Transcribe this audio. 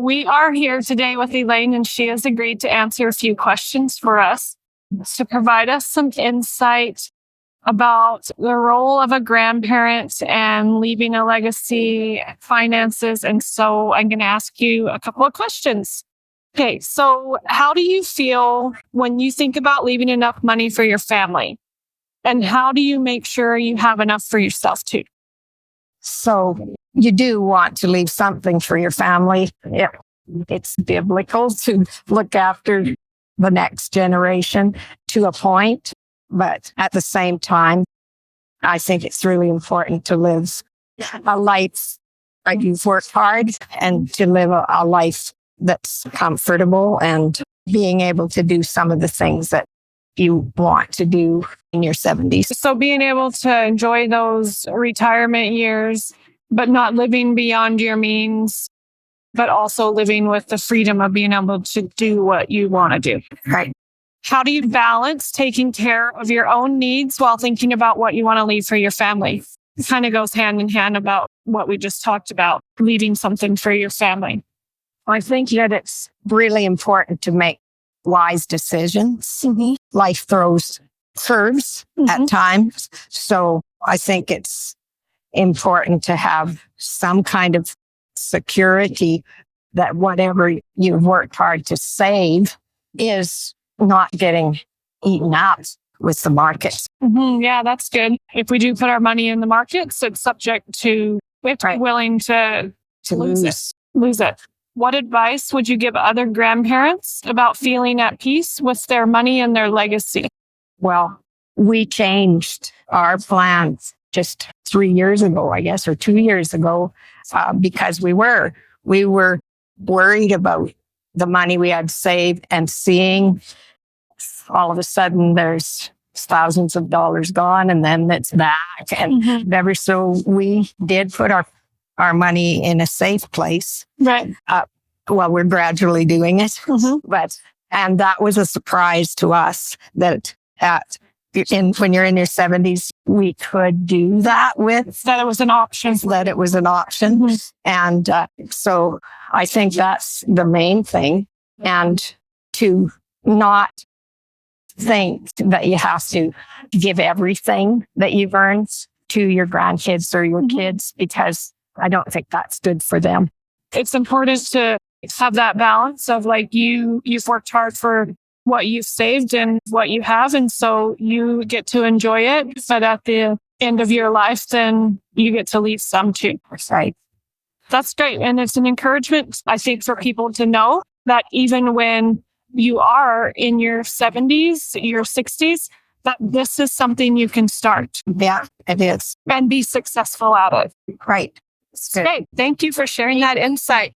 We are here today with Elaine, and she has agreed to answer a few questions for us to provide us some insight about the role of a grandparent and leaving a legacy, finances. And so I'm going to ask you a couple of questions. Okay, so how do you feel when you think about leaving enough money for your family? And how do you make sure you have enough for yourself too? So you do want to leave something for your family. It's biblical to look after the next generation to a point. But at the same time, I think it's really important to live a life that you've worked hard and to live a life that's comfortable and being able to do some of the things that you want to do in your 70s. So being able to enjoy those retirement years, but not living beyond your means, but also living with the freedom of being able to do what you want to do. Right. How do you balance taking care of your own needs while thinking about what you want to leave for your family? It kind of goes hand in hand about what we just talked about, leaving something for your family. I think that it's really important to make wise decisions. Mm-hmm. Life throws curves at times. So I think it's important to have some kind of security that whatever you've worked hard to save is not getting eaten up with the markets. Mm-hmm. Yeah, that's good. If we do put our money in the markets, it's subject to, we have to be willing to lose it. What advice would you give other grandparents about feeling at peace with their money and their legacy? Well, we changed our plans just 3 years ago, I guess, or 2 years ago, because we were worried about the money we had saved and seeing all of a sudden there's thousands of dollars gone and then it's back and ever so we did put our money in a safe place. Right. Well, we're gradually doing it, and that was a surprise to us that when you're in your 70s, we could do that with that. It was an option. And so I think that's the main thing, and to not think that you have to give everything that you've earned to your grandkids or your kids, because I don't think that's good for them. It's important to have that balance of like you've worked hard for what you've saved and what you have. And so you get to enjoy it. But at the end of your life, then you get to leave some too. Right. That's great. And it's an encouragement, I think, for people to know that even when you are in your 70s, your 60s, that this is something you can start. Yeah, it is. And be successful at it. Right. Great. Thank you for sharing that insight.